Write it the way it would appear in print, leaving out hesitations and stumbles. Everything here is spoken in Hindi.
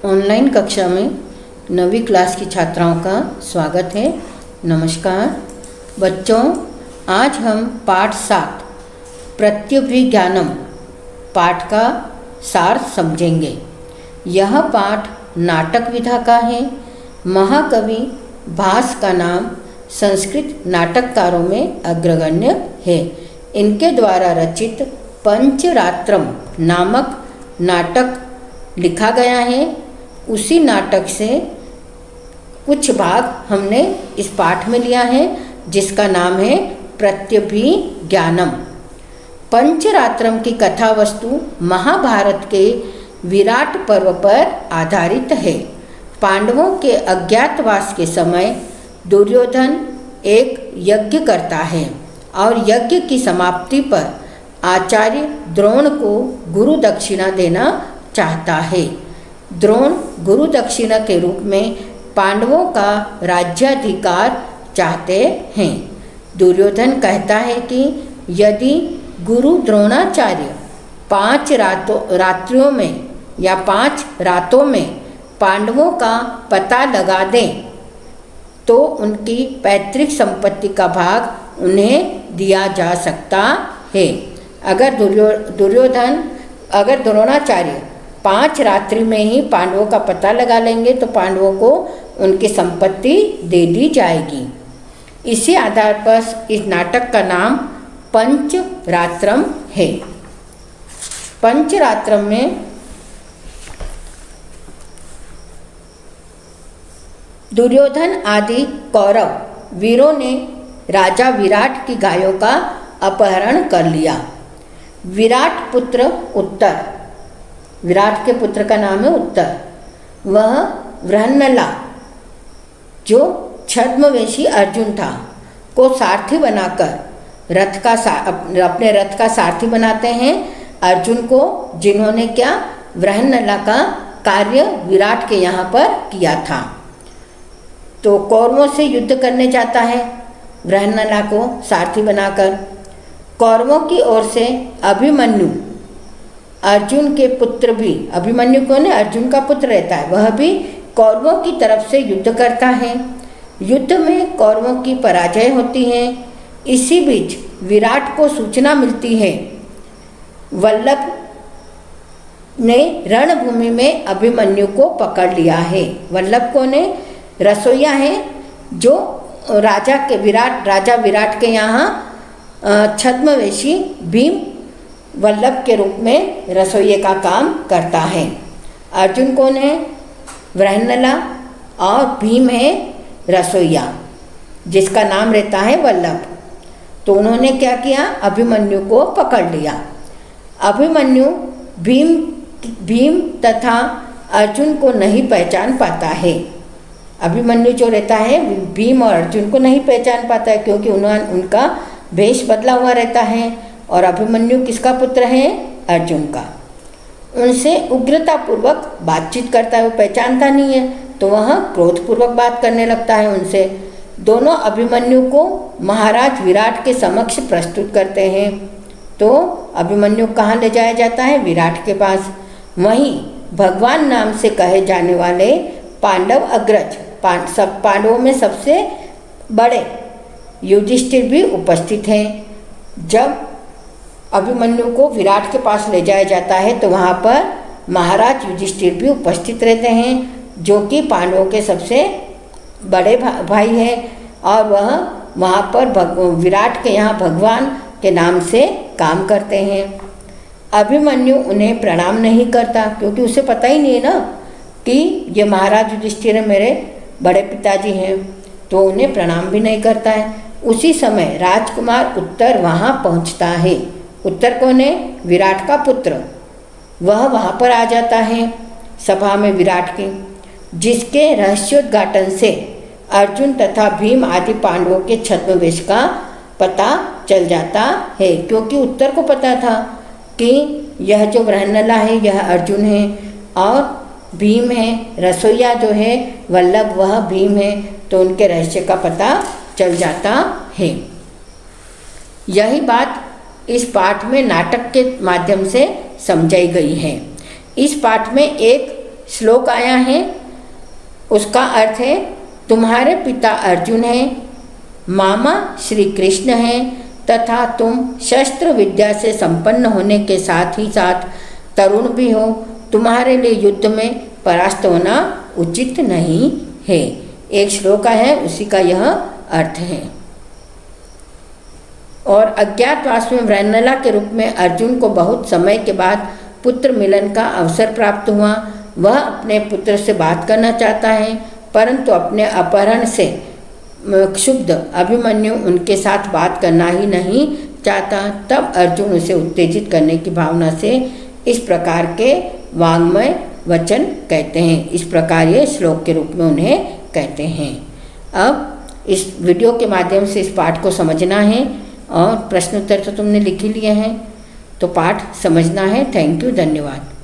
ऑनलाइन कक्षा में 9वीं क्लास की छात्राओं का स्वागत है। नमस्कार बच्चों, आज हम पाठ 7 प्रत्यभिज्ञानम पाठ का सार समझेंगे। यह पाठ नाटक विधा का है। महाकवि भास का नाम संस्कृत नाटककारों में अग्रगण्य है। इनके द्वारा रचित पंचरात्रम नामक नाटक लिखा गया है। उसी नाटक से कुछ भाग हमने इस पाठ में लिया है, जिसका नाम है प्रत्यभिज्ञानम। पंचरात्रम की कथा वस्तु महाभारत के विराट पर्व पर आधारित है। पांडवों के अज्ञातवास के समय दुर्योधन एक यज्ञ करता है और यज्ञ की समाप्ति पर आचार्य द्रोण को गुरु दक्षिणा देना चाहता है। द्रोण गुरु दक्षिणा के रूप में पांडवों का राज्याधिकार चाहते हैं। दुर्योधन कहता है कि यदि गुरु द्रोणाचार्य 5 रात्रियों में या 5 रातों में पांडवों का पता लगा दें तो उनकी पैतृक संपत्ति का भाग उन्हें दिया जा सकता है। अगर द्रोणाचार्य 5 रात्रि में ही पांडवों का पता लगा लेंगे तो पांडवों को उनकी संपत्ति दे दी जाएगी। इसी आधार पर इस नाटक का नाम पंचरात्रम है। पंचरात्रम में दुर्योधन आदि कौरव वीरों ने राजा विराट की गायों का अपहरण कर लिया। विराट पुत्र उत्तर, विराट के पुत्र का नाम है उत्तर, वह वृहन्नला जो छद्मवेशी अर्जुन था को सारथी बनाकर अपने रथ का सारथी बनाते हैं अर्जुन को, जिन्होंने क्या वृहन्नला का कार्य विराट के यहाँ पर किया था। तो कौरवों से युद्ध करने जाता है वृहन्नला को सारथी बनाकर। कौरवों की ओर से अभिमन्यु, अर्जुन के पुत्र भी, अभिमन्यु कौन है? अर्जुन का पुत्र रहता है, वह भी कौरवों की तरफ से युद्ध करता है। युद्ध में कौरवों की पराजय होती है। इसी बीच विराट को सूचना मिलती है वल्लभ ने रणभूमि में अभिमन्यु को पकड़ लिया है। वल्लभ कौन है? रसोइया है जो राजा विराट के यहाँ छद्मवेशी भीम वल्लभ के रूप में रसोइये का काम करता है। अर्जुन कौन है? वृहन्नला, और भीम है रसोइया जिसका नाम रहता है वल्लभ। तो उन्होंने क्या किया? अभिमन्यु को पकड़ लिया। अभिमन्यु भीम तथा अर्जुन को नहीं पहचान पाता है। अभिमन्यु जो रहता है भीम और अर्जुन को नहीं पहचान पाता है, क्योंकि उनका भेष बदला हुआ रहता है। और अभिमन्यु किसका पुत्र है? अर्जुन का। उनसे उग्रतापूर्वक बातचीत करता है, वो पहचानता नहीं है, तो वह क्रोधपूर्वक बात करने लगता है उनसे। दोनों अभिमन्यु को महाराज विराट के समक्ष प्रस्तुत करते हैं। तो अभिमन्यु कहाँ ले जाया जाता है? विराट के पास। वहीं भगवान नाम से कहे जाने वाले पांडव अग्रज, पांडवों में सबसे बड़े युधिष्ठिर भी उपस्थित हैं। जब अभिमन्यु को विराट के पास ले जाया जाता है तो वहाँ पर महाराज युधिष्ठिर भी उपस्थित रहते हैं, जो कि पांडवों के सबसे बड़े भाई हैं, और वह वहाँ पर विराट के यहाँ भगवान के नाम से काम करते हैं। अभिमन्यु उन्हें प्रणाम नहीं करता, क्योंकि उसे पता ही नहीं है ना कि ये महाराज युधिष्ठिर मेरे बड़े पिताजी हैं, तो उन्हें प्रणाम भी नहीं करता है। उसी समय राजकुमार उत्तर वहाँ पहुँचता है। उत्तर कौन है? विराट का पुत्र। वह वहाँ पर आ जाता है सभा में विराट की, जिसके रहस्योद्घाटन से अर्जुन तथा भीम आदि पांडवों के छद्मवेश का पता चल जाता है। क्योंकि उत्तर को पता था कि यह जो वृहन्नला है यह अर्जुन है, और भीम है रसोइया जो है वल्लभ, वह भीम है, तो उनके रहस्य का पता चल जाता है। यही बात इस पाठ में नाटक के माध्यम से समझाई गई है। इस पाठ में एक श्लोक आया है उसका अर्थ है तुम्हारे पिता अर्जुन हैं, मामा श्री कृष्ण हैं तथा तुम शस्त्र विद्या से संपन्न होने के साथ ही साथ तरुण भी हो। तुम्हारे लिए युद्ध में परास्त होना उचित नहीं है। एक श्लोक है उसी का यह अर्थ है। और अज्ञातवास में वृहन्नला के रूप में अर्जुन को बहुत समय के बाद पुत्र मिलन का अवसर प्राप्त हुआ। वह अपने पुत्र से बात करना चाहता है, परंतु अपने अपहरण से क्षुब्ध अभिमन्यु उनके साथ बात करना ही नहीं चाहता। तब अर्जुन उसे उत्तेजित करने की भावना से इस प्रकार के वाङ्मय वचन कहते हैं। इस प्रकार ये श्लोक के रूप में उन्हें कहते हैं। अब इस वीडियो के माध्यम से इस पाठ को समझना है और प्रश्नोत्तर तो तुमने लिख ही लिए हैं, तो पाठ समझना है। थैंक यू, धन्यवाद।